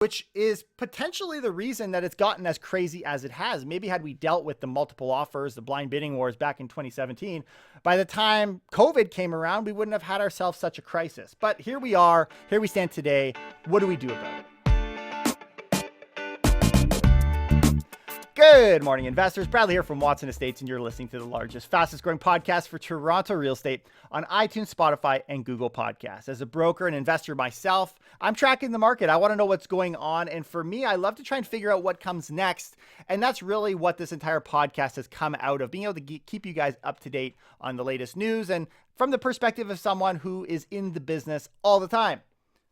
which is potentially the reason that it's gotten as crazy as it has. Maybe had we dealt with the multiple offers, the blind bidding wars back in 2017, by the time COVID came around, we wouldn't have had ourselves such a crisis. But here we are, here we stand today. What do we do about it? Good morning, investors. Bradley here from Watson Estates, and you're listening to the largest, fastest growing podcast for Toronto real estate on iTunes, Spotify, and Google Podcasts. As a broker and investor myself, I'm tracking the market. I want to know what's going on. And for me, I love to try and figure out what comes next. And that's really what this entire podcast has come out of, being able to keep you guys up to date on the latest news and from the perspective of someone who is in the business all the time.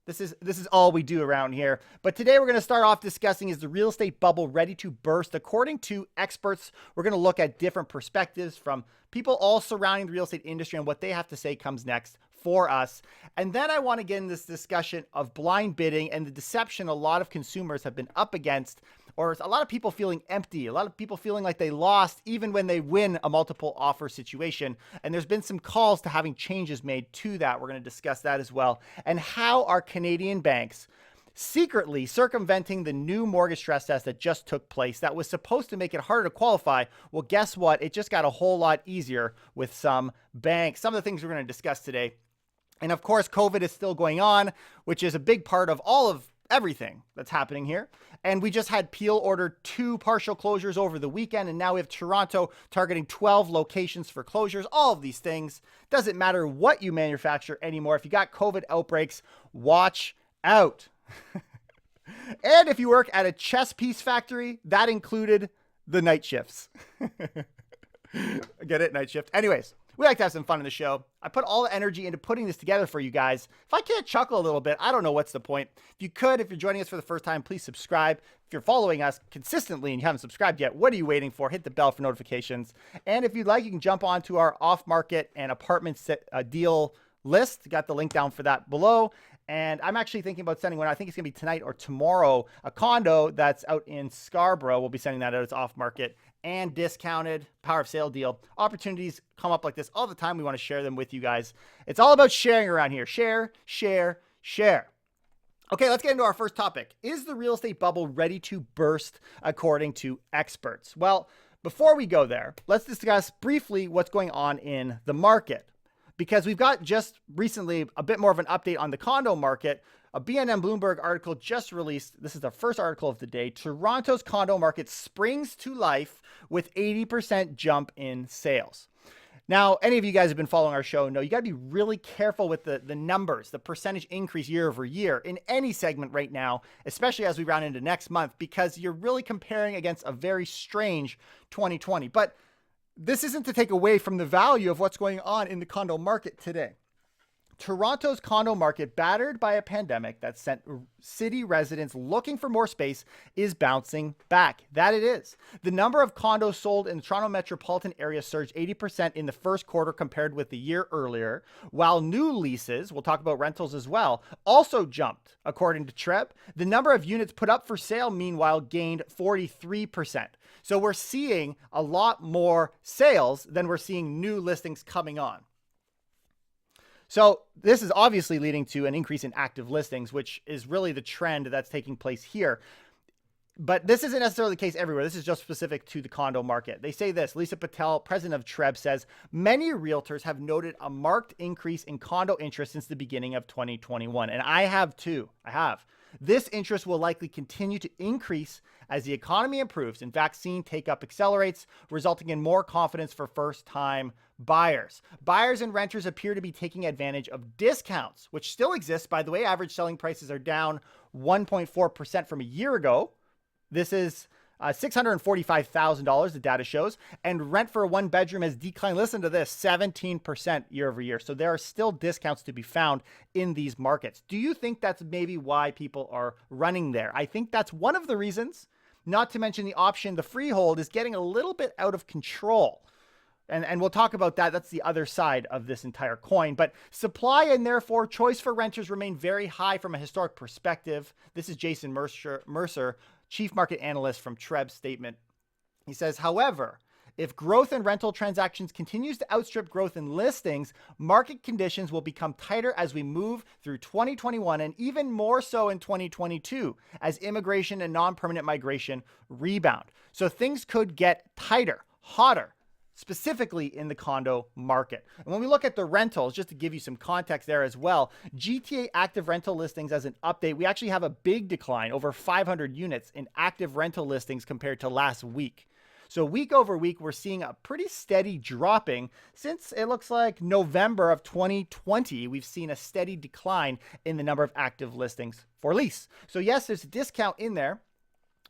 This is all we do around here. But today we're going to start off discussing, is the real estate bubble ready to burst? According to experts, we're going to look at different perspectives from people all surrounding the real estate industry and what they have to say comes next for us. And then I want to get in this discussion of blind bidding and the deception a lot of consumers have been up against, or a lot of people feeling empty, a lot of people feeling like they lost even when they win a multiple offer situation. And there's been some calls to having changes made to that. We're going to discuss that as well. And how are Canadian banks secretly circumventing the new mortgage stress test that just took place that was supposed to make it harder to qualify? Well, guess what? It just got a whole lot easier with some banks. Some of the things we're going to discuss today. And of course, COVID is still going on, which is a big part of all of everything that's happening here. And we just had Peel order 2 partial closures over the weekend. And now we have Toronto targeting 12 locations for closures. All of these things. Doesn't matter what you manufacture anymore. If you got COVID outbreaks, watch out. And if you work at a chess piece factory, that included the night shifts. Get it? Night shift. Anyways, we like to have some fun in the show. I put all the energy into putting this together for you guys. If I can't chuckle a little bit, I don't know what's the point. If you could, if you're joining us for the first time, please subscribe. If you're following us consistently and you haven't subscribed yet, what are you waiting for? Hit the bell for notifications. And if you'd like, you can jump onto our off-market and apartment deal list. Got the link down for that below. And I'm actually thinking about sending one. I think it's going to be tonight or tomorrow. A condo that's out in Scarborough. We'll be sending that out. It's off-market and discounted, power of sale deal. Opportunities come up like this all the time. We want to share them with you guys. It's all about sharing around here. Share, share, share. Okay, let's get into our first topic. Is the real estate bubble ready to burst according to experts? Well, before we go there, let's discuss briefly what's going on in the market, because we've got just recently a bit more of an update on the condo market. A BNN Bloomberg article just released. This is the first article of the day. Toronto's condo market springs to life with 80% jump in sales. Now, any of you guys have been following our show know you got to be really careful with the numbers, the percentage increase year over year in any segment right now, especially as we round into next month, because you're really comparing against a very strange 2020. But this isn't to take away from the value of what's going on in the condo market today. Toronto's condo market, battered by a pandemic that sent city residents looking for more space, is bouncing back. That it is. The number of condos sold in the Toronto metropolitan area surged 80% in the first quarter compared with the year earlier, while new leases, we'll talk about rentals as well, also jumped. According to TREB, the number of units put up for sale, meanwhile, gained 43%. So we're seeing a lot more sales than we're seeing new listings coming on. So this is obviously leading to an increase in active listings, which is really the trend that's taking place here. But this isn't necessarily the case everywhere. This is just specific to the condo market. They say this. Lisa Patel, president of TREB, says, many realtors have noted a marked increase in condo interest since the beginning of 2021. And I have too. I have. This interest will likely continue to increase as the economy improves and vaccine take-up accelerates, resulting in more confidence for first-time buyers. Buyers and renters appear to be taking advantage of discounts, which still exist. By the way, average selling prices are down 1.4% from a year ago. This is $645,000, the data shows, and rent for a one-bedroom has declined, listen to this, 17% year over year. So there are still discounts to be found in these markets. Do you think that's maybe why people are running there? I think that's one of the reasons, not to mention the option, the freehold is getting a little bit out of control. And we'll talk about that. That's the other side of this entire coin. But supply and therefore choice for renters remain very high from a historic perspective. This is Jason Mercer, Chief Market Analyst from TREB's statement. He says, however, If growth in rental transactions continues to outstrip growth in listings, market conditions will become tighter as we move through 2021 and even more so in 2022 as immigration and non-permanent migration rebound. So things could get tighter, hotter, specifically in the condo market. And when we look at the rentals, just to give you some context there as well, GTA active rental listings as an update, we actually have a big decline, over 500 units in active rental listings compared to last week. So week over week, we're seeing a pretty steady dropping since it looks like November of 2020. We've seen a steady decline in the number of active listings for lease. So yes, there's a discount in there,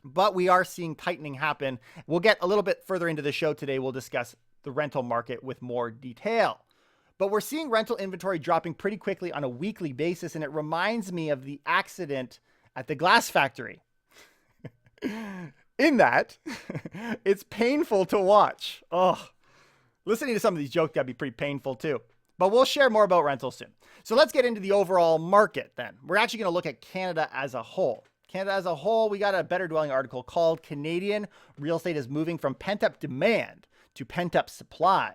but we are seeing tightening happen. We'll get a little bit further into the show today. We'll discuss the rental market with more detail. But we're seeing rental inventory dropping pretty quickly on a weekly basis, and it reminds me of the accident at the glass factory. In that, it's painful to watch. Oh, listening to some of these jokes got to be pretty painful too. But we'll share more about rentals soon. So let's get into the overall market then. We're actually going to look at Canada as a whole. Canada as a whole, we got a Better Dwelling article called Canadian Real Estate is Moving from Pent-Up Demand to Pent-Up Supply.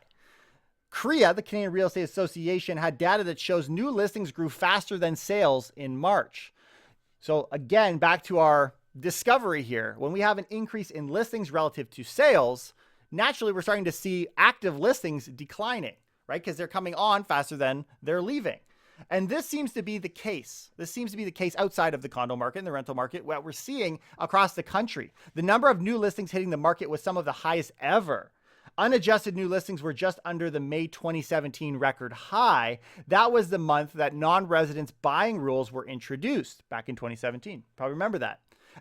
CREA, the Canadian Real Estate Association, had data that shows new listings grew faster than sales in March. So again, back to our discovery here. When we have an increase in listings relative to sales, naturally we're starting to see active listings declining, right? Because they're coming on faster than they're leaving. And this seems to be the case. This seems to be the case outside of the condo market and the rental market, what we're seeing across the country. The number of new listings hitting the market was some of the highest ever. Unadjusted new listings were just under the May 2017 record high. That was the month that non-residents buying rules were introduced back in 2017. Probably remember that.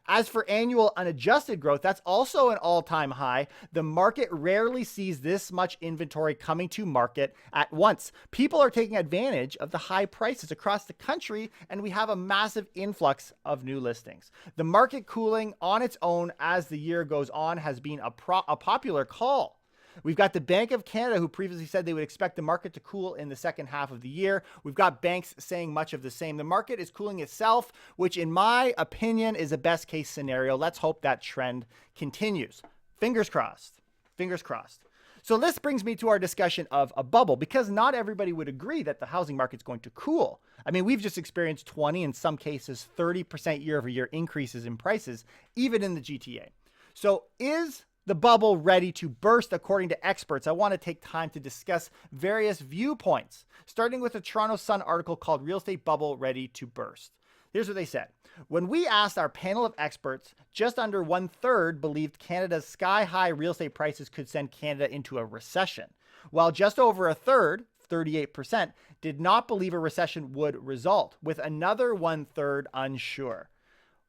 As for annual unadjusted growth, that's also an all-time high. The market rarely sees this much inventory coming to market at once. People are taking advantage of the high prices across the country, and we have a massive influx of new listings. The market cooling on its own as the year goes on has been a popular call. We've got the Bank of Canada, who previously said they would expect the market to cool in the second half of the year. We've got banks saying much of the same. The market is cooling itself, which in my opinion is a best case scenario. Let's hope that trend continues. Fingers crossed. Fingers crossed. So this brings me to our discussion of a bubble, because not everybody would agree that the housing market's going to cool. I mean, we've just experienced 20, in some cases 30% year over year increases in prices, even in the GTA. So is the bubble ready to burst? According to experts, I want to take time to discuss various viewpoints, starting with a Toronto Sun article called Real Estate Bubble Ready to Burst. Here's what they said. When we asked our panel of experts, just under 1/3 believed Canada's sky-high real estate prices could send Canada into a recession, while just over a third, 38%, did not believe a recession would result, with another 1/3 unsure.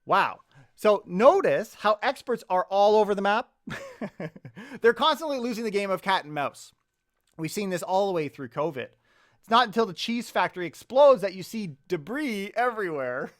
Wow. So notice how experts are all over the map. They're constantly losing the game of cat and mouse. We've seen this all the way through COVID. It's not until the cheese factory explodes that you see debris everywhere.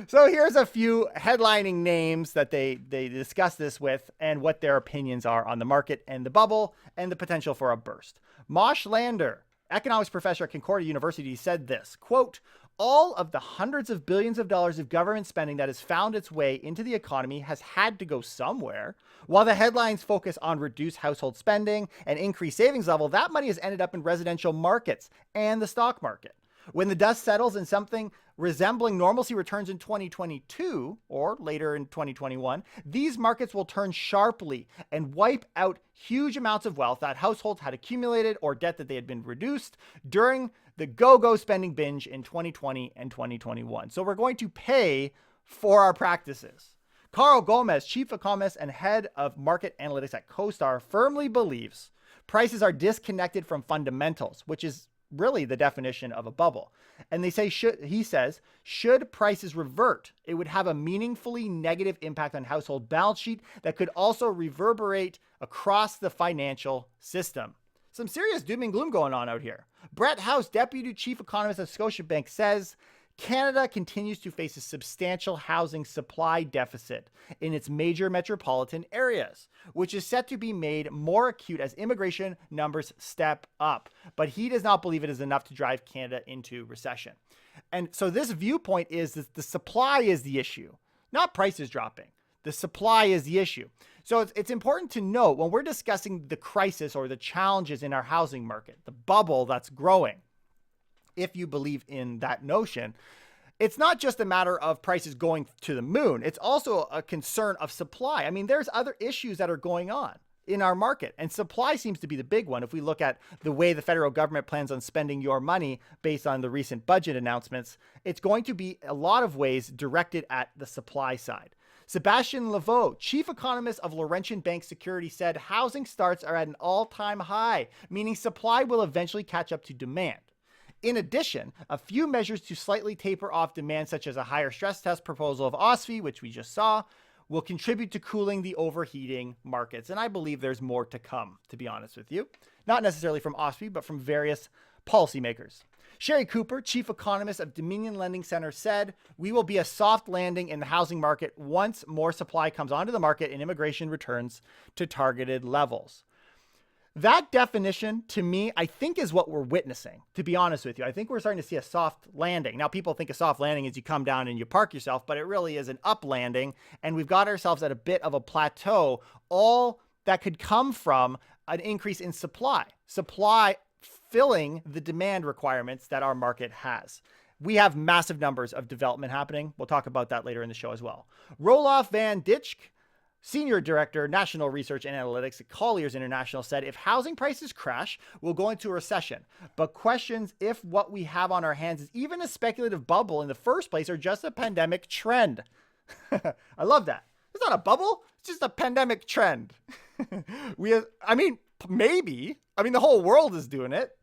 So here's a few headlining names that they discuss this with and what their opinions are on the market and the bubble and the potential for a burst. Mosh Lander, economics professor at Concordia University, said this, quote, all of the hundreds of billions of dollars of government spending that has found its way into the economy has had to go somewhere. While the headlines focus on reduced household spending and increased savings level, that money has ended up in residential markets and the stock market. When the dust settles and something resembling normalcy returns in 2022 or later in 2021, these markets will turn sharply and wipe out huge amounts of wealth that households had accumulated or debt that they had been reduced during the go-go spending binge in 2020 and 2021. So we're going to pay for our practices. Carl Gomez, chief economist and head of market analytics at CoStar, firmly believes prices are disconnected from fundamentals, which is really the definition of a bubble. And they say, he says, should prices revert, it would have a meaningfully negative impact on household balance sheet that could also reverberate across the financial system. Some serious doom and gloom going on out here. Brett House, deputy chief economist of Scotiabank, says Canada continues to face a substantial housing supply deficit in its major metropolitan areas, which is set to be made more acute as immigration numbers step up. But he does not believe it is enough to drive Canada into recession. And so this viewpoint is that the supply is the issue, not prices dropping. The supply is the issue. So it's important to note when we're discussing the crisis or the challenges in our housing market, the bubble that's growing, if you believe in that notion, it's not just a matter of prices going to the moon. It's also a concern of supply. I mean, there's other issues that are going on in our market, and supply seems to be the big one. If we look at the way the federal government plans on spending your money based on the recent budget announcements, it's going to be a lot of ways directed at the supply side. Sebastian Laveau, chief economist of Laurentian Bank Securities, said housing starts are at an all-time high, meaning supply will eventually catch up to demand. In addition, a few measures to slightly taper off demand, such as a higher stress test proposal of OSFI, which we just saw, will contribute to cooling the overheating markets. And I believe there's more to come, to be honest with you. Not necessarily from OSFI, but from various policymakers. Sherry Cooper, chief economist of Dominion Lending Center, said, "We will be a soft landing in the housing market once more supply comes onto the market and immigration returns to targeted levels." That definition, to me, I think is what we're witnessing, to be honest with you. I think we're starting to see a soft landing. Now, people think a soft landing is you come down and you park yourself, but it really is an up landing, and we've got ourselves at a bit of a plateau, all that could come from an increase in supply filling the demand requirements that our market has. We have massive numbers of development happening. We'll talk about that later in the show as well. Roloff Van Ditch, Senior Director, National Research and Analytics at Colliers International, said, "If housing prices crash, we'll go into a recession, but questions if what we have on our hands is even a speculative bubble in the first place or just a pandemic trend." I love that. It's not a bubble. It's just a pandemic trend. Maybe. The whole world is doing it.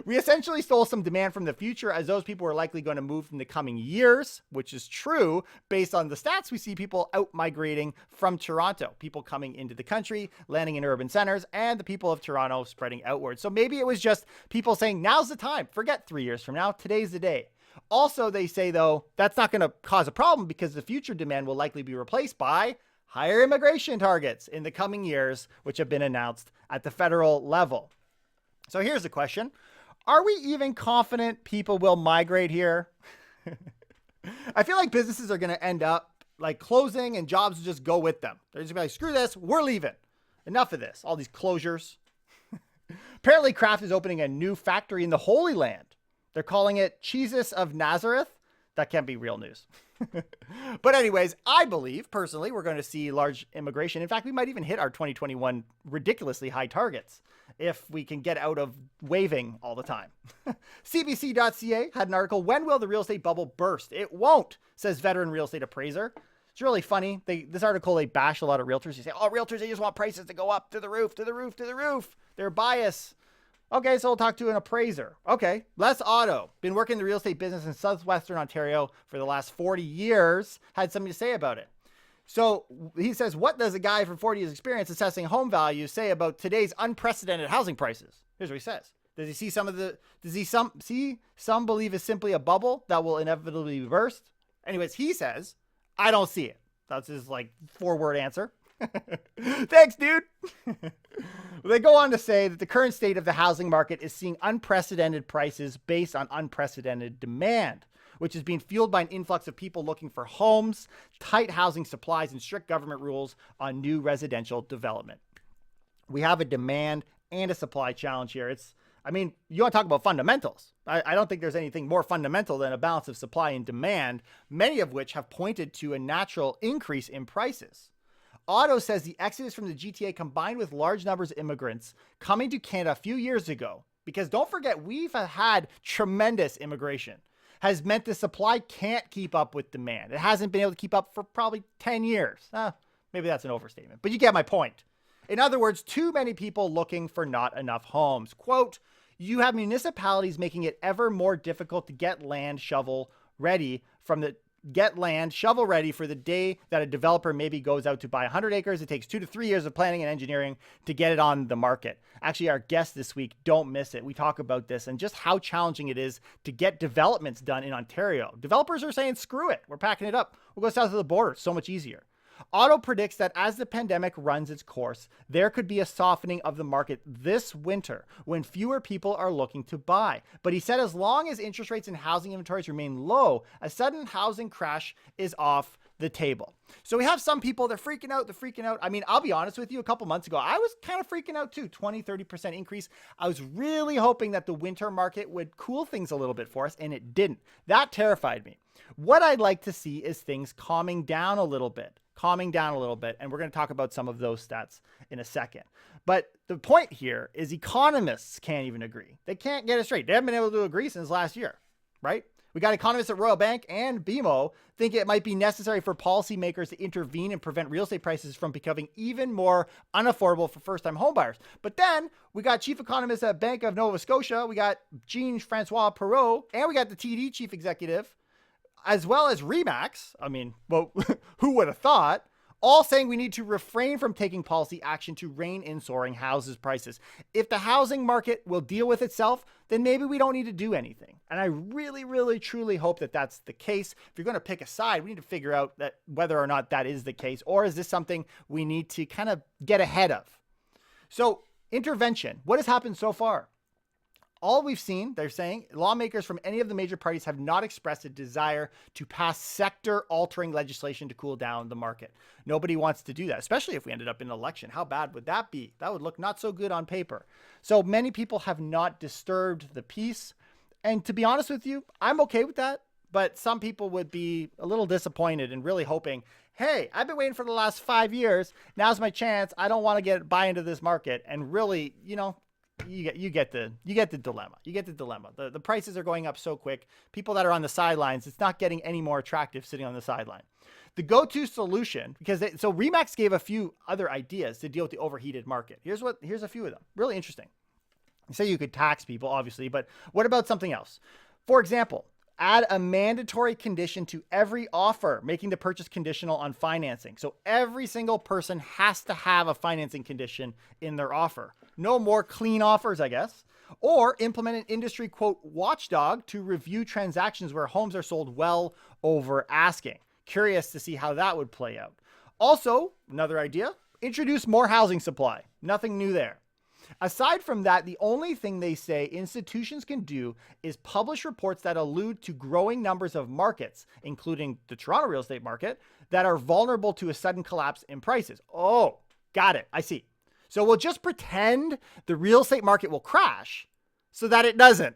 We essentially stole some demand from the future, as those people are likely going to move in the coming years, which is true based on the stats. We see people out migrating from Toronto, people coming into the country, landing in urban centers, and the people of Toronto spreading outwards. So maybe it was just people saying, now's the time. Forget 3 years from now. Today's the day. Also, they say, though, that's not going to cause a problem because the future demand will likely be replaced by higher immigration targets in the coming years, which have been announced at the federal level. So here's the question. Are we even confident people will migrate here? I feel like businesses are going to end up like closing and jobs will just go with them. They're just going to be like, screw this, we're leaving. Enough of this. All these closures. Apparently, Kraft is opening a new factory in the Holy Land. They're calling it Jesus of Nazareth. That can't be real news. But anyways, I believe personally we're going to see large immigration. In fact, we might even hit our 2021 ridiculously high targets if we can get out of waving all the time. CBC.ca had an article, "When will the real estate bubble burst?" It won't, says veteran real estate appraiser. It's really funny. This article, they bash a lot of realtors. You say, oh, realtors, they just want prices to go up to the roof, to the roof, to the roof. They're biased. Okay, so we'll talk to an appraiser. Okay, Les Otto, been working in the real estate business in southwestern Ontario for the last 40 years, had something to say about it. So he says, what does a guy from 40 years experience assessing home values say about today's unprecedented housing prices? Here's what he says. Does he see some believe is simply a bubble that will inevitably burst? Anyways, he says, I don't see it. That's his 4-word answer. Thanks, dude. They go on to say that the current state of the housing market is seeing unprecedented prices based on unprecedented demand, which is being fueled by an influx of people looking for homes, tight housing supplies, and strict government rules on new residential development. We have a demand and a supply challenge here. You want to talk about fundamentals. I don't think there's anything more fundamental than a balance of supply and demand, many of which have pointed to a natural increase in prices. Otto says the exodus from the GTA combined with large numbers of immigrants coming to Canada a few years ago, because don't forget, we've had tremendous immigration, has meant the supply can't keep up with demand. It hasn't been able to keep up for probably 10 years. Maybe that's an overstatement, but you get my point. In other words, too many people looking for not enough homes. Quote, you have municipalities making it ever more difficult to get land shovel ready for the day that a developer maybe goes out to buy 100 acres. It takes 2 to 3 years of planning and engineering to get it on the market. Actually, our guest this week, don't miss it. We talk about this and just how challenging it is to get developments done in Ontario. Developers are saying, screw it. We're packing it up. We'll go south of the border. It's so much easier. Otto predicts that as the pandemic runs its course, there could be a softening of the market this winter when fewer people are looking to buy. But he said as long as interest rates and housing inventories remain low, a sudden housing crash is off the table. So we have some people, they're freaking out. I mean, I'll be honest with you, a couple months ago, I was kind of freaking out too, 20-30% increase. I was really hoping that the winter market would cool things a little bit for us, and it didn't. That terrified me. What I'd like to see is things calming down a little bit, and we're going to talk about some of those stats in a second. But the point here is economists can't even agree. They can't get it straight. They haven't been able to agree since last year, right? We got economists at Royal Bank and BMO think it might be necessary for policymakers to intervene and prevent real estate prices from becoming even more unaffordable for first-time homebuyers. But then we got chief economists at Bank of Nova Scotia, we got Jean-Francois Perrault, and we got the TD chief executive, as well as RE/MAX. I mean, well, who would have thought? All saying we need to refrain from taking policy action to rein in soaring houses prices. If the housing market will deal with itself, then maybe we don't need to do anything. And I really, truly hope that that's the case. If you're going to pick a side, we need to figure out that whether or not that is the case, or is this something we need to kind of get ahead of? So intervention, what has happened so far? All we've seen, they're saying, lawmakers from any of the major parties have not expressed a desire to pass sector-altering legislation to cool down the market. Nobody wants to do that, especially if we ended up in an election. How bad would that be? That would look not so good on paper. So many people have not disturbed the peace. And to be honest with you, I'm okay with that. But some people would be a little disappointed and really hoping, hey, I've been waiting for the last 5 years. Now's my chance. I don't want to buy into this market. And really, you get the dilemma. The prices are going up so quick. People that are on the sidelines, it's not getting any more attractive sitting on the sideline. The go-to solution, so RE/MAX gave a few other ideas to deal with the overheated market. Here's a few of them. Really interesting. You say you could tax people, obviously, but what about something else? For example, add a mandatory condition to every offer, making the purchase conditional on financing. So every single person has to have a financing condition in their offer. No more clean offers, I guess. Or implement an industry, quote, watchdog to review transactions where homes are sold well over asking. Curious to see how that would play out. Also, another idea, introduce more housing supply. Nothing new there. Aside from that, the only thing they say institutions can do is publish reports that allude to growing numbers of markets, including the Toronto real estate market, that are vulnerable to a sudden collapse in prices. Oh, got it. I see. So we'll just pretend the real estate market will crash so that it doesn't.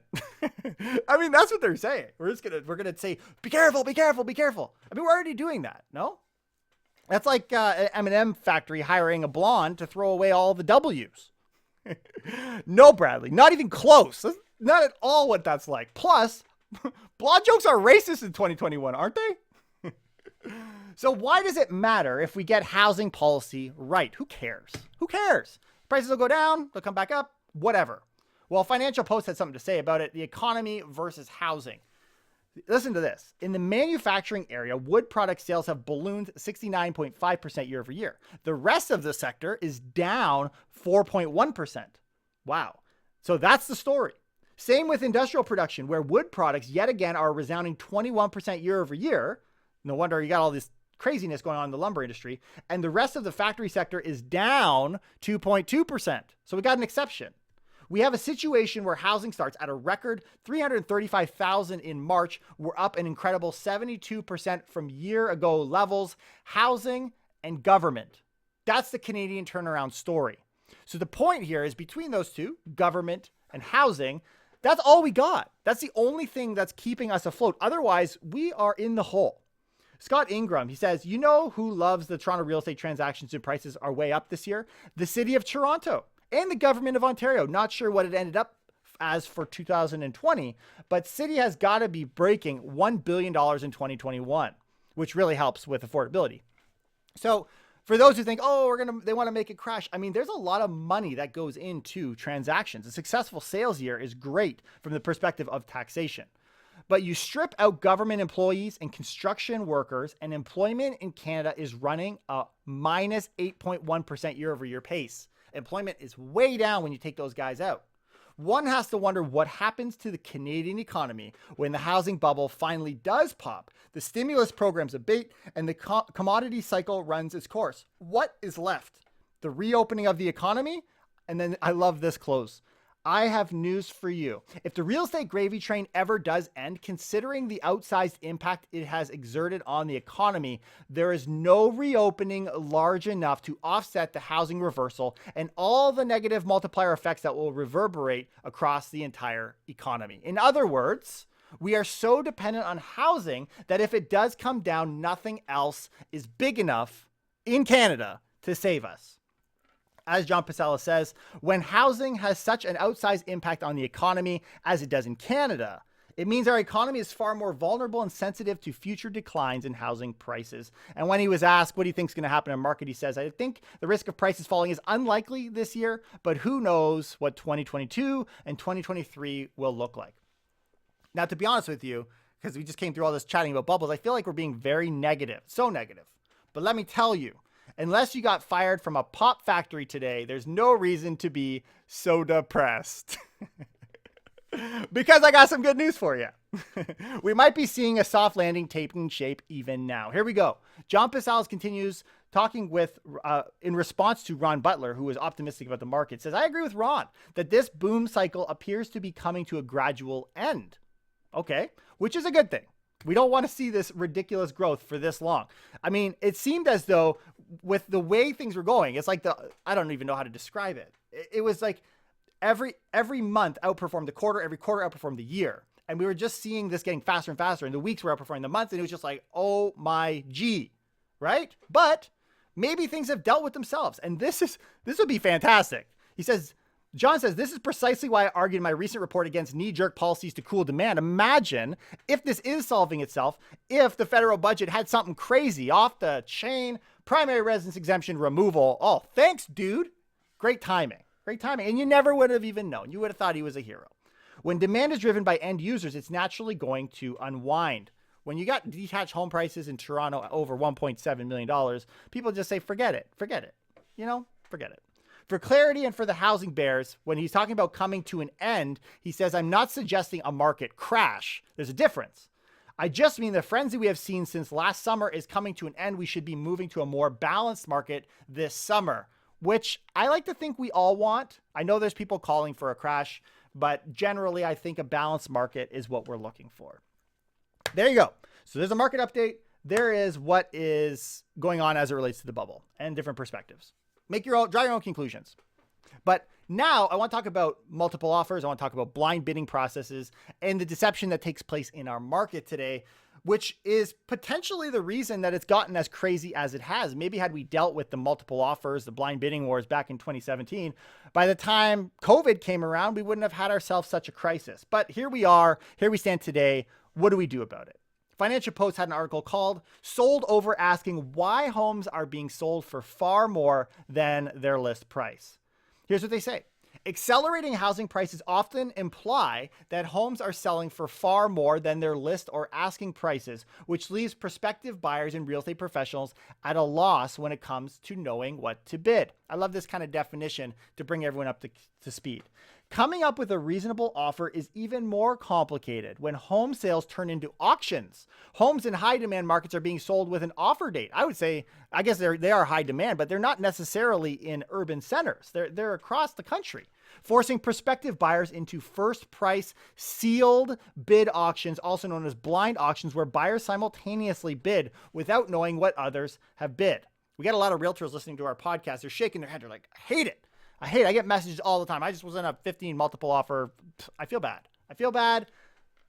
I mean, that's what they're saying. We're going to say, be careful. I mean, we're already doing that. No? That's like an M&M factory hiring a blonde to throw away all the W's. No, Bradley, not even close. That's not at all what that's like. Plus, blonde jokes are racist in 2021, aren't they? So why does it matter if we get housing policy right? Who cares? Prices will go down, they'll come back up, whatever. Well, Financial Post had something to say about it. The economy versus housing. Listen to this. In the manufacturing area, wood product sales have ballooned 69.5% year over year. The rest of the sector is down 4.1%. Wow. So that's the story. Same with industrial production, where wood products yet again are a resounding 21% year over year. No wonder you got all this craziness going on in the lumber industry. And the rest of the factory sector is down 2.2%. So we got an exception. We have a situation where housing starts at a record 335,000 in March. We're up an incredible 72% from year ago levels. Housing and government. That's the Canadian turnaround story. So the point here is between those two, government and housing, that's all we got. That's the only thing that's keeping us afloat. Otherwise, we are in the hole. Scott Ingram, he says, you know who loves the Toronto real estate transactions and prices are way up this year? The city of Toronto. And the government of Ontario. Not sure what it ended up as for 2020, but city has got to be breaking $1 billion in 2021, which really helps with affordability. So for those who think, they want to make it crash. I mean, there's a lot of money that goes into transactions. A successful sales year is great from the perspective of taxation. But you strip out government employees and construction workers, and employment in Canada is running a minus 8.1% year over year pace. Employment is way down when you take those guys out. one has to wonder what happens to the Canadian economy when the housing bubble finally does pop, the stimulus programs abate, and the commodity cycle runs its course. What is left? The reopening of the economy? And then I love this close. I have news for you. If the real estate gravy train ever does end, considering the outsized impact it has exerted on the economy, there is no reopening large enough to offset the housing reversal and all the negative multiplier effects that will reverberate across the entire economy. In other words, we are so dependent on housing that if it does come down, nothing else is big enough in Canada to save us. As John Pasala says, when housing has such an outsized impact on the economy as it does in Canada, it means our economy is far more vulnerable and sensitive to future declines in housing prices. And when he was asked what he thinks is going to happen in the market, he says, I think the risk of prices falling is unlikely this year, but who knows what 2022 and 2023 will look like. Now, to be honest with you, because we just came through all this chatting about bubbles, I feel like we're being very negative, so negative. But let me tell you, unless you got fired from a pop factory today, there's no reason to be so depressed. Because I got some good news for you. We might be seeing a soft landing taking shape even now. Here we go. John Pasales continues talking with, in response to Ron Butler, who is optimistic about the market, says, I agree with Ron that this boom cycle appears to be coming to a gradual end. Okay, which is a good thing. We don't want to see this ridiculous growth for this long. I mean, it seemed as though with the way things were going, it's like I don't even know how to describe it. It was like every month outperformed the quarter, every quarter outperformed the year. And we were just seeing this getting faster and faster. And the weeks were outperforming the months. And it was just like, oh my G, right? But maybe things have dealt with themselves. And this would be fantastic. He says, John says, this is precisely why I argued in my recent report against knee-jerk policies to cool demand. Imagine if this is solving itself, if the federal budget had something crazy off the chain, primary residence exemption removal. Oh, thanks, dude. Great timing. Great timing. And you never would have even known. You would have thought he was a hero. When demand is driven by end users, it's naturally going to unwind. When you got detached home prices in Toronto over $1.7 million, people just say, forget it. Forget it. Forget it. For clarity and for the housing bears, when he's talking about coming to an end, he says, I'm not suggesting a market crash. There's a difference. I just mean the frenzy we have seen since last summer is coming to an end. We should be moving to a more balanced market this summer, which I like to think we all want. I know there's people calling for a crash, but generally I think a balanced market is what we're looking for. There you go. So there's a market update. There is what is going on as it relates to the bubble and different perspectives. Draw your own conclusions. But now I want to talk about multiple offers. I want to talk about blind bidding processes and the deception that takes place in our market today, which is potentially the reason that it's gotten as crazy as it has. Maybe had we dealt with the multiple offers, the blind bidding wars back in 2017, by the time COVID came around, we wouldn't have had ourselves such a crisis. But here we are, here we stand today. What do we do about it? Financial Post had an article called Sold Over, asking why homes are being sold for far more than their list price. Here's what they say. Accelerating housing prices often imply that homes are selling for far more than their list or asking prices, which leaves prospective buyers and real estate professionals at a loss when it comes to knowing what to bid. I love this kind of definition to bring everyone up to speed. Coming up with a reasonable offer is even more complicated when home sales turn into auctions. Homes in high demand markets are being sold with an offer date. I would say, I guess they are high demand, but they're not necessarily in urban centers. They're across the country, forcing prospective buyers into first price sealed bid auctions, also known as blind auctions, where buyers simultaneously bid without knowing what others have bid. We got a lot of realtors listening to our podcast. They're shaking their head. They're like, I hate it. I get messages all the time. I just was in a 15 multiple offer. I feel bad. I feel bad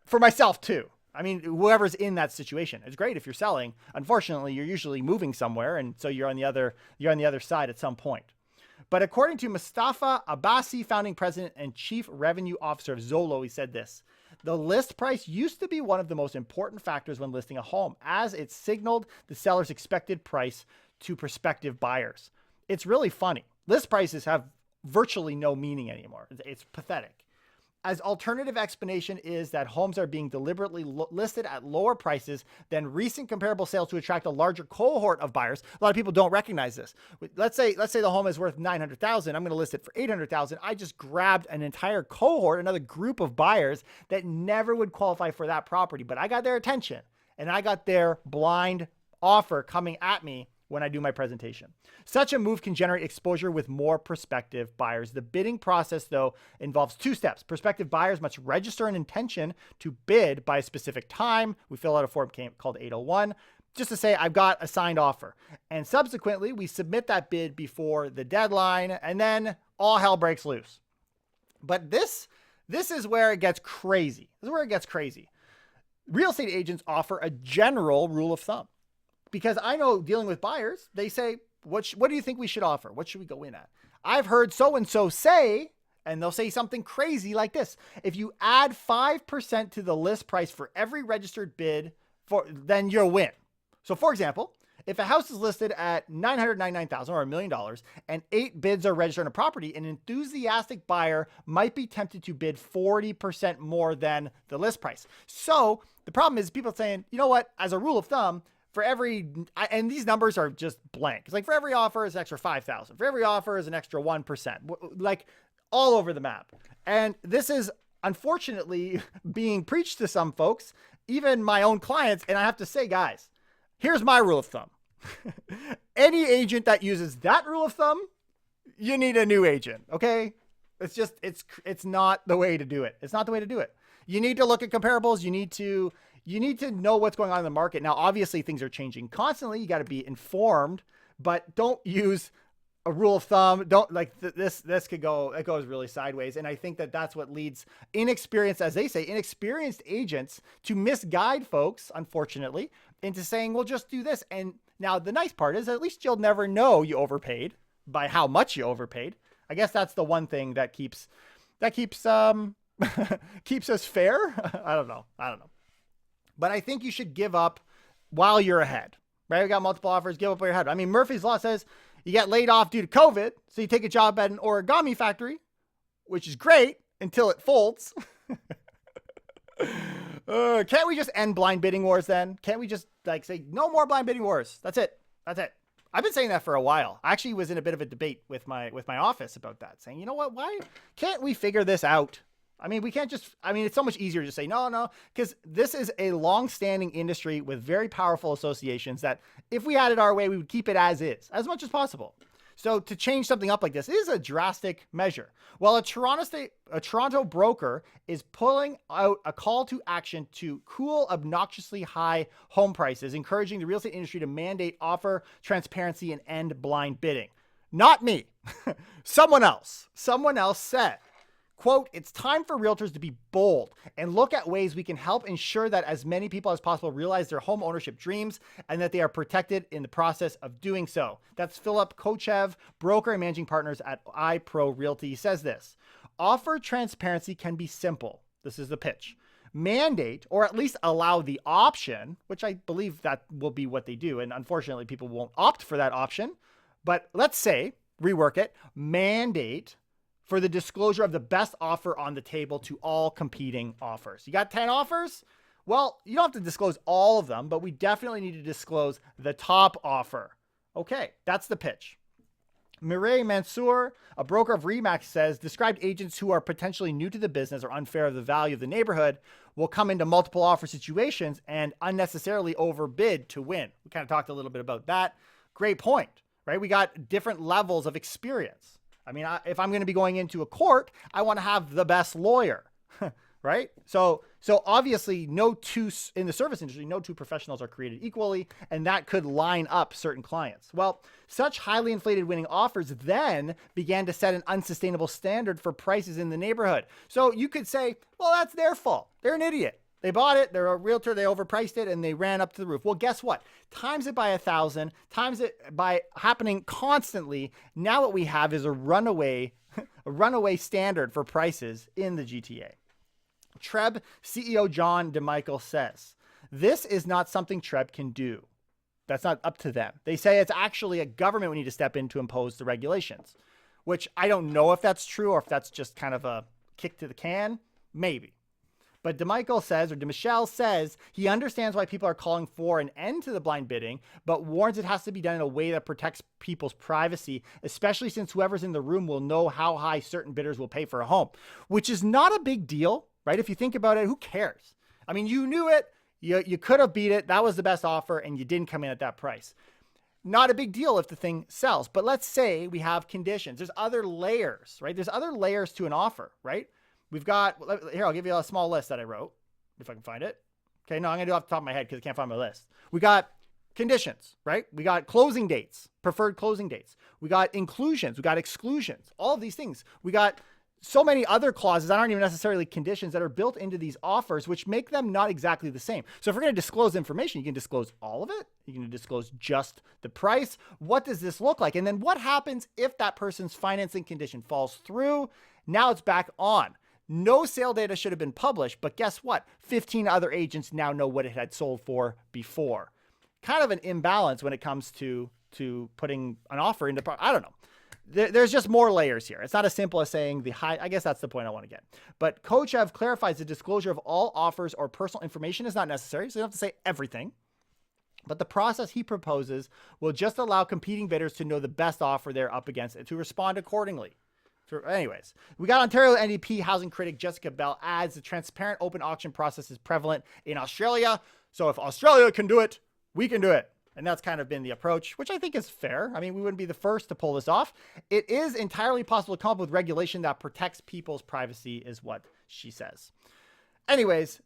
for myself too. I mean, whoever's in that situation, it's great if you're selling. Unfortunately, you're usually moving somewhere. And so you're on the other side at some point. But according to Mustafa Abbasi, founding president and chief revenue officer of Zolo, he said this: the list price used to be one of the most important factors when listing a home, as it signaled the seller's expected price to prospective buyers. It's really funny. List prices have virtually no meaning anymore. It's pathetic. as alternative explanation is that homes are being deliberately listed at lower prices than recent comparable sales to attract a larger cohort of buyers. A lot of people don't recognize this. Let's say the home is worth $900,000. I'm going to list it for $800,000. I just grabbed an entire cohort, another group of buyers that never would qualify for that property, but I got their attention and I got their blind offer coming at me when I do my presentation. Such a move can generate exposure with more prospective buyers. The bidding process, though, involves 2 steps. Prospective buyers must register an intention to bid by a specific time. We fill out a form called 801, just to say, I've got a signed offer. And subsequently, we submit that bid before the deadline, and then all hell breaks loose. But this is where it gets crazy. This is where it gets crazy. Real estate agents offer a general rule of thumb. Because I know dealing with buyers, they say, what do you think we should offer? What should we go in at? I've heard so-and-so say, and they'll say something crazy like this. If you add 5% to the list price for every registered bid, then you'll win. So for example, if a house is listed at $999,000 or $1 million and 8 bids are registered on a property, an enthusiastic buyer might be tempted to bid 40% more than the list price. So the problem is people saying, you know what, as a rule of thumb, for every, and these numbers are just blank. It's like for every offer is an extra 5,000. For every offer is an extra 1%, like all over the map. And this is unfortunately being preached to some folks, even my own clients. And I have to say, guys, here's my rule of thumb. Any agent that uses that rule of thumb, you need a new agent. Okay. It's just, it's not the way to do it. It's not the way to do it. You need to look at comparables. You need to know what's going on in the market. Now, obviously things are changing constantly. You got to be informed, but don't use a rule of thumb. Don't like this could go, it goes really sideways. And I think that that's what leads inexperienced, as they say, inexperienced agents to misguide folks, unfortunately, into saying, well, just do this. And now the nice part is at least you'll never know you overpaid by how much you overpaid. I guess that's the one thing that keeps keeps us fair. I don't know. But I think you should give up while you're ahead, right? We got multiple offers, give up while you're ahead. I mean, Murphy's Law says you get laid off due to COVID. So you take a job at an origami factory, which is great until it folds. Can't we just end blind bidding wars then? Can't we just say no more blind bidding wars? That's it. I've been saying that for a while. I actually was in a bit of a debate with my office about that, saying, you know what, why can't we figure this out? I mean, it's so much easier to say no, because this is a long-standing industry with very powerful associations that if we had it our way, we would keep it as is, as much as possible. So to change something up like this is a drastic measure. Well, a Toronto broker is pulling out a call to action to cool obnoxiously high home prices, encouraging the real estate industry to mandate offer transparency and end blind bidding. Not me. Someone else said, quote, it's time for realtors to be bold and look at ways we can help ensure that as many people as possible realize their home ownership dreams and that they are protected in the process of doing so. That's Philip Kochev, broker and managing partners at iPro Realty. He says this, offer transparency can be simple. This is the pitch. Mandate, or at least allow the option, which I believe that will be what they do. And unfortunately, people won't opt for that option. But let's say, rework it, mandate for the disclosure of the best offer on the table to all competing offers. You got 10 offers? Well, you don't have to disclose all of them, but we definitely need to disclose the top offer. Okay, that's the pitch. Mireille Mansour, a broker of RE/MAX, says described agents who are potentially new to the business or unfair of the value of the neighborhood will come into multiple offer situations and unnecessarily overbid to win. We kind of talked a little bit about that. Great point, right? We got different levels of experience. I mean, if I'm going to be going into a court, I want to have the best lawyer, right? So obviously in the service industry, no two professionals are created equally, and that could line up certain clients. Well, such highly inflated winning offers then began to set an unsustainable standard for prices in the neighborhood. So you could say, well, that's their fault. They're an idiot. They bought it, they're a realtor, they overpriced it, and they ran up to the roof. Well, guess what? Times it by 1,000, times it by happening constantly. Now what we have is a runaway standard for prices in the GTA. Treb CEO John DeMichael says, this is not something Treb can do. That's not up to them. They say it's actually a government we need to step in to impose the regulations, which I don't know if that's true or if that's just kind of a kick to the can. Maybe. But DeMichelle says he understands why people are calling for an end to the blind bidding, but warns it has to be done in a way that protects people's privacy, especially since whoever's in the room will know how high certain bidders will pay for a home, which is not a big deal, right? If you think about it, who cares? I mean, you knew it. You could have beat it. That was the best offer, and you didn't come in at that price. Not a big deal if the thing sells. But let's say we have conditions. There's other layers, right? There's other layers to an offer, right? We've got, here, I'll give you a small list that I wrote, if I can find it. Okay, no, I'm going to do it off the top of my head because I can't find my list. We got conditions, right? We got closing dates, preferred closing dates. We got inclusions. We got exclusions, all of these things. We got so many other clauses that aren't even necessarily conditions that are built into these offers, which make them not exactly the same. So if we're going to disclose information, you can disclose all of it. You can disclose just the price. What does this look like? And then what happens if that person's financing condition falls through? Now it's back on. No sale data should have been published, but guess what? 15 other agents now know what it had sold for before. Kind of an imbalance when it comes to putting an offer into, I don't know. There's just more layers here. It's not as simple as saying the high, I guess that's the point I want to get. But Kochev clarifies the disclosure of all offers or personal information is not necessary, so you don't have to say everything. But the process he proposes will just allow competing bidders to know the best offer they're up against and to respond accordingly. Anyways, we got Ontario NDP housing critic Jessica Bell adds the transparent open auction process is prevalent in Australia. So if Australia can do it, we can do it. And that's kind of been the approach, which I think is fair. I mean, we wouldn't be the first to pull this off. It is entirely possible to come up with regulation that protects people's privacy, is what she says. Anyways,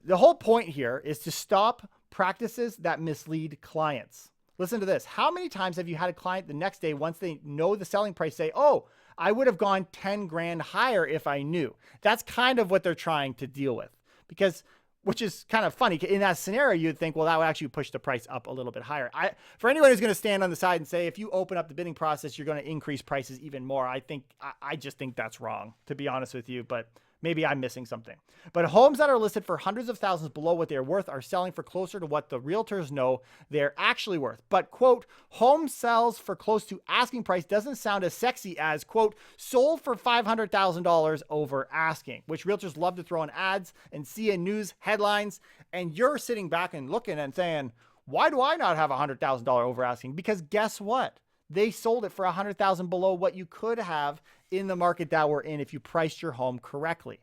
the whole point here is to stop practices that mislead clients. Listen to this. How many times have you had a client the next day, once they know the selling price, say, oh, I would have gone 10 grand higher if I knew? That's kind of what they're trying to deal with, because, which is kind of funny. In that scenario, you'd think, well, that would actually push the price up a little bit higher. For anyone who's going to stand on the side and say, if you open up the bidding process, you're going to increase prices even more, I just think that's wrong, to be honest with you. But maybe I'm missing something. But homes that are listed for hundreds of thousands below what they're worth are selling for closer to what the realtors know they're actually worth. But, quote, home sells for close to asking price doesn't sound as sexy as, quote, sold for $500,000 over asking, which realtors love to throw in ads and see in news headlines. And you're sitting back and looking and saying, why do I not have $100,000 over asking? Because guess what? They sold it for $100,000 below what you could have in the market that we're in if you priced your home correctly.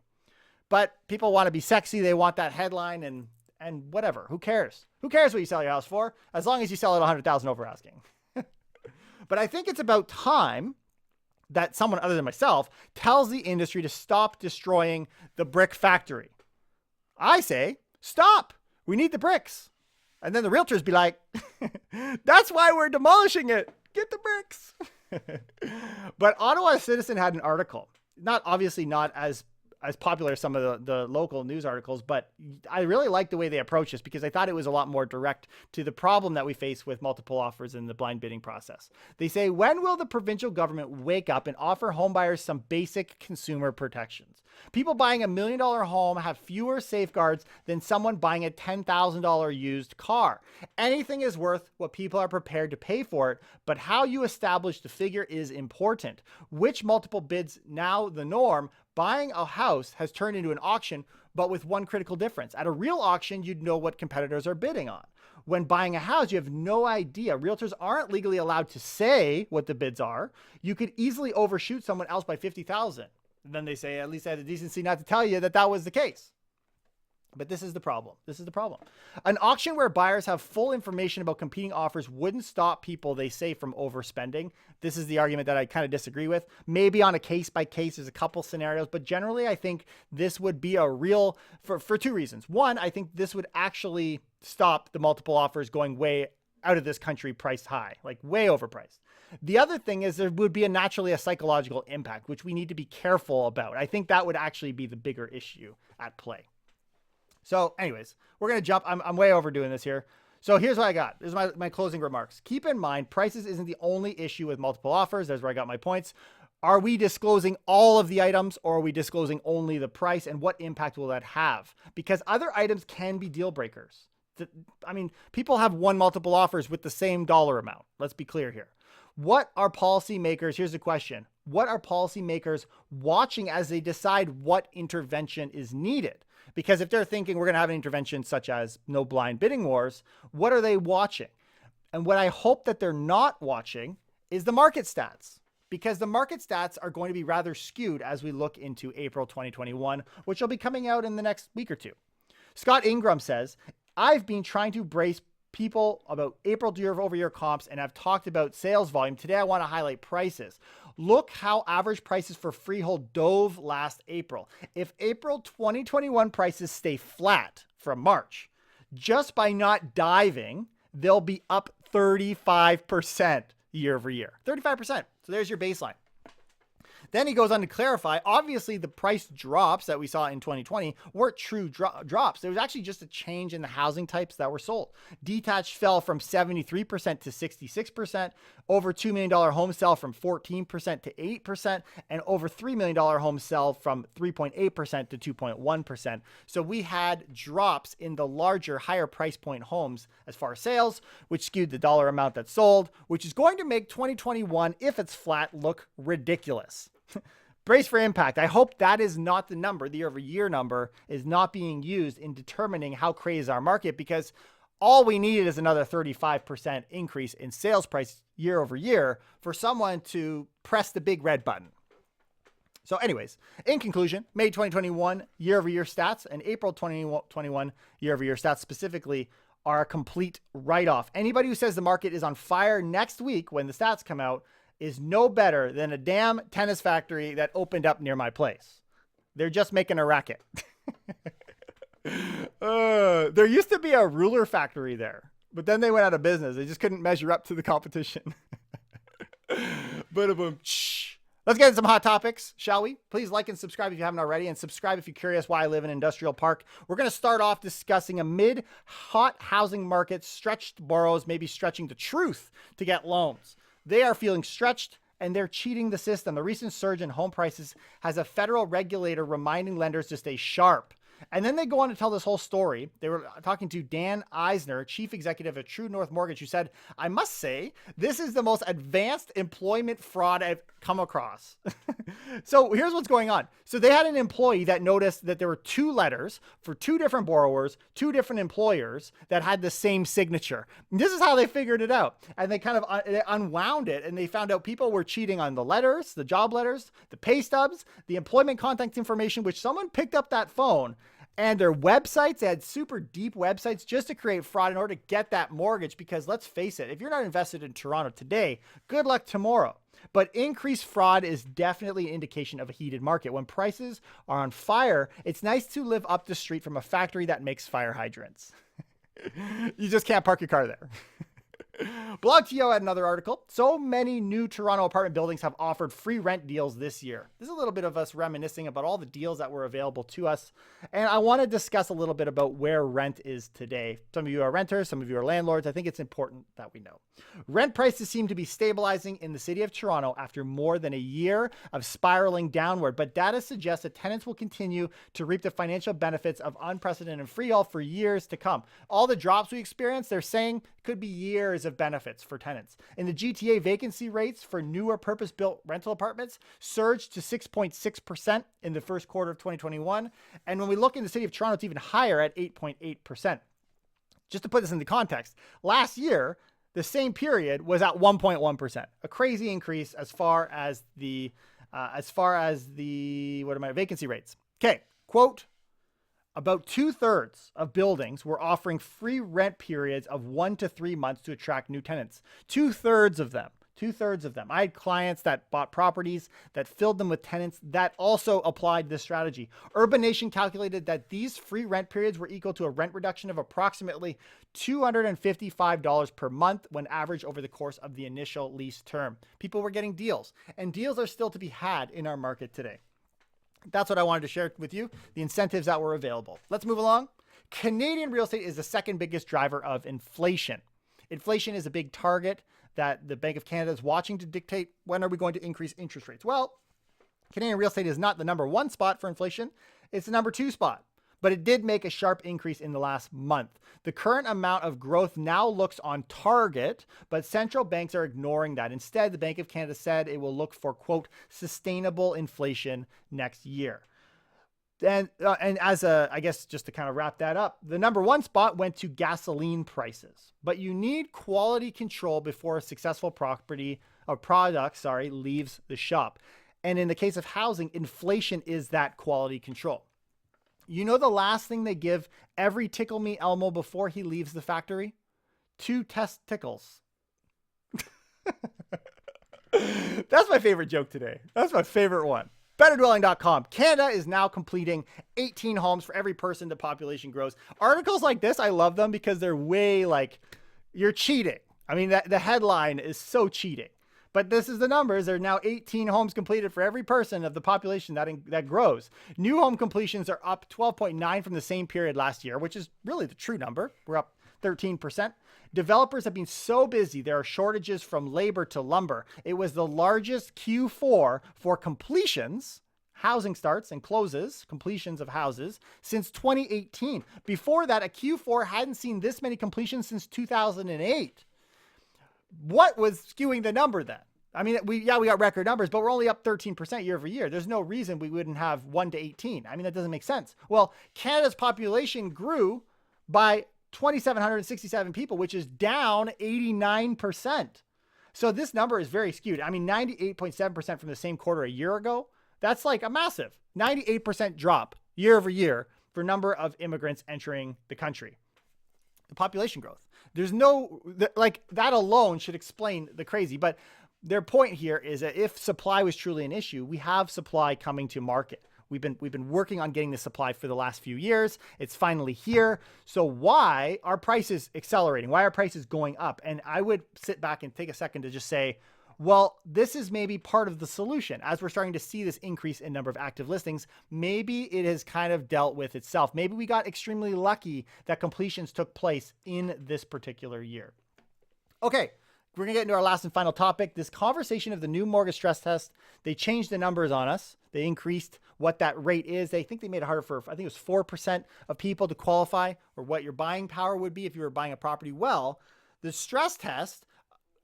But people want to be sexy. They want that headline and whatever. Who cares? Who cares what you sell your house for? As long as you sell it $100,000 over asking. But I think it's about time that someone other than myself tells the industry to stop destroying the brick factory. I say, stop. We need the bricks. And then the realtors be like, that's why we're demolishing it. Get the bricks. But Ottawa Citizen had an article, obviously not as popular as some of the local news articles, but I really like the way they approach this because I thought it was a lot more direct to the problem that we face with multiple offers in the blind bidding process. They say, when will the provincial government wake up and offer homebuyers some basic consumer protections? People buying $1 million home have fewer safeguards than someone buying a $10,000 used car. Anything is worth what people are prepared to pay for it, but how you establish the figure is important. Which multiple bids now the norm? Buying a house has turned into an auction, but with one critical difference. At a real auction, you'd know what competitors are bidding on. When buying a house, you have no idea. Realtors aren't legally allowed to say what the bids are. You could easily overshoot someone else by $50,000. Then they say, at least I had the decency not to tell you that was the case. But this is the problem. This is the problem. An auction where buyers have full information about competing offers wouldn't stop people, they say, from overspending. This is the argument that I kind of disagree with. Maybe on a case by case, there's a couple scenarios, but generally I think this would be a real, for two reasons. One, I think this would actually stop the multiple offers going way out of this country priced high, like way overpriced. The other thing is there would be naturally a psychological impact, which we need to be careful about. I think that would actually be the bigger issue at play. So anyways, we're going to jump. I'm way overdoing this here. So here's what I got. This is my closing remarks. Keep in mind, prices isn't the only issue with multiple offers. There's where I got my points. Are we disclosing all of the items or are we disclosing only the price, and what impact will that have? Because other items can be deal breakers. I mean, people have won multiple offers with the same dollar amount. Let's be clear here. What are policymakers? Here's the question. What are policymakers watching as they decide what intervention is needed? Because if they're thinking we're going to have an intervention such as no blind bidding wars, what are they watching? And what I hope that they're not watching is the market stats, because the market stats are going to be rather skewed as we look into April 2021, which will be coming out in the next week or two. Scott Ingram says, I've been trying to brace people about April year-over-year comps and have talked about sales volume. Today, I want to highlight prices. Look how average prices for freehold dove last April. If April 2021 prices stay flat from March, just by not diving, they'll be up 35% year over year. 35%. So there's your baseline. Then he goes on to clarify, obviously the price drops that we saw in 2020 weren't true drops. There was actually just a change in the housing types that were sold. Detached fell from 73% to 66%, over $2 million home sell from 14% to 8%, and over $3 million home sell from 3.8% to 2.1%. So we had drops in the larger, higher price point homes as far as sales, which skewed the dollar amount that sold, which is going to make 2021, if it's flat, look ridiculous. Brace for impact. I hope that is not the number. The year-over-year number is not being used in determining how crazy is our market, because all we needed is another 35% increase in sales price year over year for someone to press the big red button. So anyways, in conclusion, May 2021 year-over-year stats and April 2021 year-over-year stats specifically are a complete write-off. Anybody who says the market is on fire next week when the stats come out is no better than a damn tennis factory that opened up near my place. They're just making a racket. There used to be a ruler factory there, but then they went out of business. They just couldn't measure up to the competition. Boom. Let's get into some hot topics, shall we? Please like and subscribe if you haven't already, and subscribe if you're curious why I live in Industrial Park. We're going to start off discussing amid hot housing market, stretched borrowers may be stretching the truth to get loans. They are feeling stretched and they're cheating the system. The recent surge in home prices has a federal regulator reminding lenders to stay sharp. And then they go on to tell this whole story. They were talking to Dan Eisner, chief executive at True North Mortgage, who said, I must say, this is the most advanced employment fraud I've come across. So here's what's going on. So they had an employee that noticed that there were two letters for two different borrowers, two different employers that had the same signature. And this is how they figured it out. And they kind of unwound it, and they found out people were cheating on the letters, the job letters, the pay stubs, the employment contact information, which someone picked up that phone, and their websites. They had super deep websites just to create fraud in order to get that mortgage. Because let's face it, if you're not invested in Toronto today, good luck tomorrow. But increased fraud is definitely an indication of a heated market. When prices are on fire, it's nice to live up the street from a factory that makes fire hydrants. You just can't park your car there. BlogTO had another article. So many new Toronto apartment buildings have offered free rent deals this year. This is a little bit of us reminiscing about all the deals that were available to us. And I want to discuss a little bit about where rent is today. Some of you are renters, some of you are landlords. I think it's important that we know. Rent prices seem to be stabilizing in the city of Toronto after more than a year of spiraling downward. But data suggests that tenants will continue to reap the financial benefits of unprecedented freehold for years to come. All the drops we experienced, they're saying, could be years of benefits for tenants. In the GTA, vacancy rates for newer purpose-built rental apartments surged to 6.6% in the first quarter of 2021. And when we look in the city of Toronto, it's even higher at 8.8%. Just to put this into context, last year, the same period was at 1.1%, a crazy increase as far as the vacancy rates. Okay, quote, about 2/3 of buildings were offering free rent periods of 1 to 3 months to attract new tenants. 2/3 of them. 2/3 of them. I had clients that bought properties that filled them with tenants that also applied this strategy. Urban Nation calculated that these free rent periods were equal to a rent reduction of approximately $255 per month when averaged over the course of the initial lease term. People were getting deals, and deals are still to be had in our market today. That's what I wanted to share with you, the incentives that were available. Let's move along. Canadian real estate is the second biggest driver of inflation. Inflation is a big target that the Bank of Canada is watching to dictate when are we going to increase interest rates. Well, Canadian real estate is not the number one spot for inflation. It's the number two spot. but it did make a sharp increase in the last month. The current amount of growth now looks on target, but central banks are ignoring that. Instead, the Bank of Canada said it will look for, quote, sustainable inflation next year. And as I guess just to kind of wrap that up, the number one spot went to gasoline prices. But you need quality control before a successful product leaves the shop. And in the case of housing, inflation is that quality control. You know the last thing they give every Tickle Me Elmo before he leaves the factory? 2 testicles. That's my favorite joke today. That's my favorite one. BetterDwelling.com. Canada is now completing 18 homes for every person the population grows. Articles like this, I love them because they're way like, you're cheating. I mean, the headline is so cheating. But this is the numbers. There are now 18 homes completed for every person of the population that grows. New home completions are up 12.9 from the same period last year, which is really the true number. We're up 13%. Developers have been so busy, there are shortages from labor to lumber. It was the largest Q4 for completions, housing starts and closes, completions of houses, since 2018. Before that, a Q4 hadn't seen this many completions since 2008. What was skewing the number then? I mean, we got record numbers, but we're only up 13% year over year. There's no reason we wouldn't have 1 to 18. I mean, that doesn't make sense. Well, Canada's population grew by 2,767 people, which is down 89%. So this number is very skewed. I mean, 98.7% from the same quarter a year ago. That's like a massive 98% drop year over year for number of immigrants entering the country. The population growth. There's no, like that alone should explain the crazy, but their point here is that if supply was truly an issue, we have supply coming to market. We've been working on getting the supply for the last few years. It's finally here. So why are prices accelerating? Why are prices going up? And I would sit back and take a second to just say, well, this is maybe part of the solution. As we're starting to see this increase in number of active listings, maybe it has kind of dealt with itself. Maybe we got extremely lucky that completions took place in this particular year. Okay. We're going to get into our last and final topic, this conversation of the new mortgage stress test. They changed the numbers on us. They increased what that rate is. They think they made it harder for, I think it was 4% of people to qualify, or what your buying power would be if you were buying a property. Well, the stress test,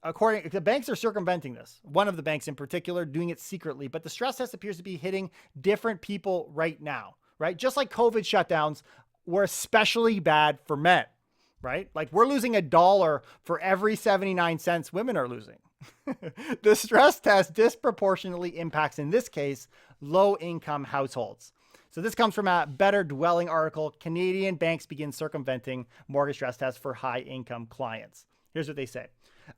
according to the banks, are circumventing this. One of the banks in particular doing it secretly, but the stress test appears to be hitting different people right now, right? Just like COVID shutdowns were especially bad for men. Right? Like we're losing $1 for every 79 cents women are losing. The stress test disproportionately impacts, in this case, low income households. So this comes from a Better Dwelling article. Canadian banks begin circumventing mortgage stress tests for high income clients. Here's what they say.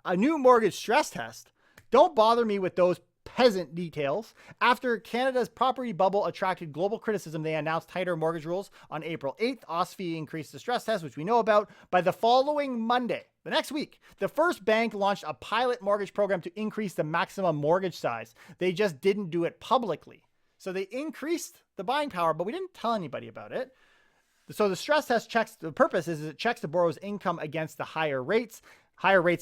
A new mortgage stress test. Don't bother me with those peasant details. After Canada's property bubble attracted global criticism, they announced tighter mortgage rules on April 8th. OSFI increased the stress test, which we know about. By the following Monday, the next week, the first bank launched a pilot mortgage program to increase the maximum mortgage size. They just didn't do it publicly. So they increased the buying power, but we didn't tell anybody about it. So the stress test checks, the purpose is it checks the borrower's income against the higher rates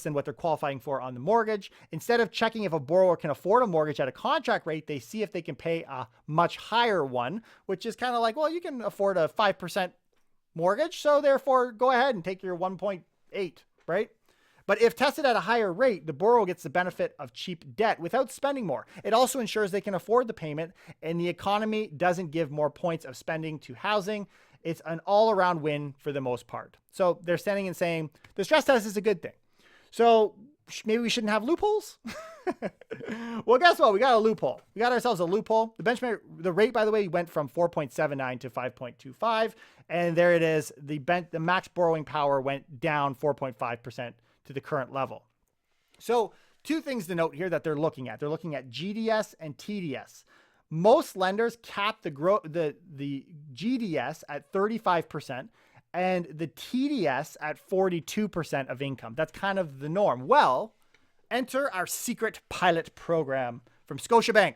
than what they're qualifying for on the mortgage. Instead of checking if a borrower can afford a mortgage at a contract rate, they see if they can pay a much higher one, which is kind of like, well, you can afford a 5% mortgage, so therefore go ahead and take your 1.8, right? But if tested at a higher rate, the borrower gets the benefit of cheap debt without spending more. It also ensures they can afford the payment, and the economy doesn't give more points of spending to housing. It's an all-around win for the most part. So they're standing and saying the stress test is a good thing. So maybe we shouldn't have loopholes? Well, guess what? We got a loophole. We got ourselves a loophole. The benchmark, the rate, by the way, went from 4.79 to 5.25. And there it is. The max borrowing power went down 4.5% to the current level. So 2 things to note here that they're looking at. They're looking at GDS and TDS. Most lenders cap the GDS at 35%. And the TDS at 42% of income. That's kind of the norm. Well, enter our secret pilot program from Scotiabank.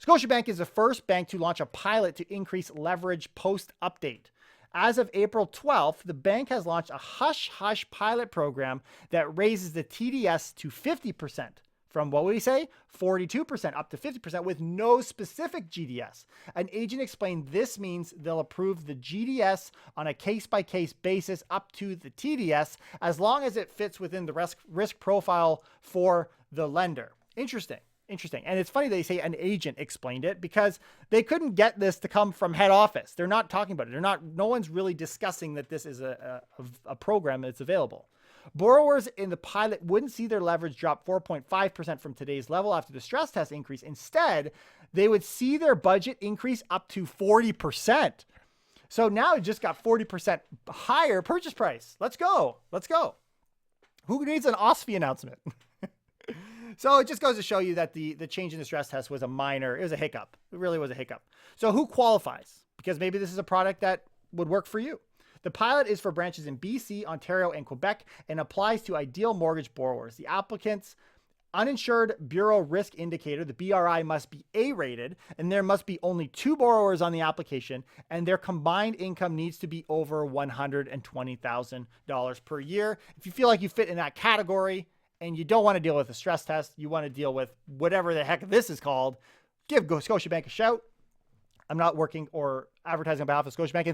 Scotiabank is the first bank to launch a pilot to increase leverage post-update. As of April 12th, the bank has launched a hush-hush pilot program that raises the TDS to 50% from, what would we say, 42% up to 50% with no specific GDS. An agent explained this means they'll approve the GDS on a case-by-case basis up to the TDS as long as it fits within the risk profile for the lender. Interesting. And it's funny they say an agent explained it because they couldn't get this to come from head office. They're not talking about it. No one's really discussing that this is a program that's available. Borrowers in the pilot wouldn't see their leverage drop 4.5% from today's level after the stress test increase. Instead, they would see their budget increase up to 40%. So now it just got 40% higher purchase price. Let's go. Who needs an OSFI announcement? So it just goes to show you that the change in the stress test was it was a hiccup. It really was a hiccup. So who qualifies? Because maybe this is a product that would work for you. The pilot is for branches in BC, Ontario, and Quebec and applies to ideal mortgage borrowers. The applicant's uninsured bureau risk indicator, the BRI, must be A-rated, and there must be only 2 borrowers on the application, and their combined income needs to be over $120,000 per year. If you feel like you fit in that category and you don't want to deal with a stress test, you want to deal with whatever the heck this is called, give Scotiabank a shout. I'm not working or advertising on behalf of Scotiabank.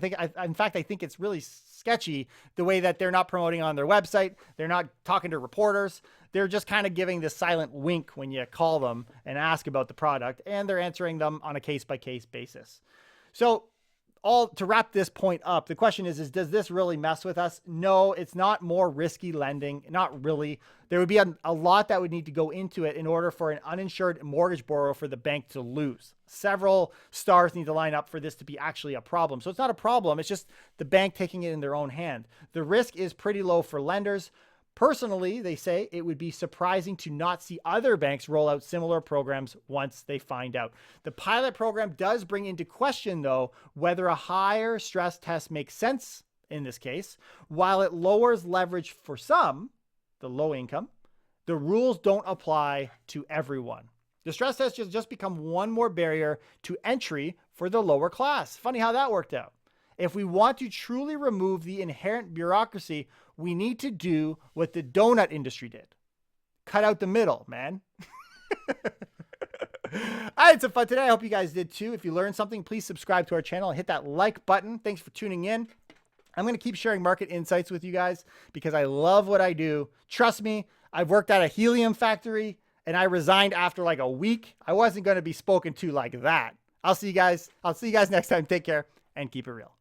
In fact, I think it's really sketchy the way that they're not promoting on their website. They're not talking to reporters. They're just kind of giving this silent wink when you call them and ask about the product, and they're answering them on a case-by-case basis. So to wrap this point up, the question is does this really mess with us? No, it's not more risky lending. Not really. There would be a lot that would need to go into it in order for an uninsured mortgage borrower for the bank to lose. Several stars need to line up for this to be actually a problem. So it's not a problem. It's just the bank taking it in their own hand. The risk is pretty low for lenders. Personally, they say it would be surprising to not see other banks roll out similar programs once they find out. The pilot program does bring into question, though, whether a higher stress test makes sense in this case. While it lowers leverage for some, the low income, the rules don't apply to everyone. The stress test just become one more barrier to entry for the lower class. Funny how that worked out. If we want to truly remove the inherent bureaucracy, we need to do what the donut industry did. Cut out the middle, man. I had some fun today. I hope you guys did too. If you learned something, please subscribe to our channel and hit that like button. Thanks for tuning in. I'm going to keep sharing market insights with you guys because I love what I do. Trust me, I've worked at a helium factory and I resigned after like a week. I wasn't going to be spoken to like that. I'll see you guys next time. Take care and keep it real.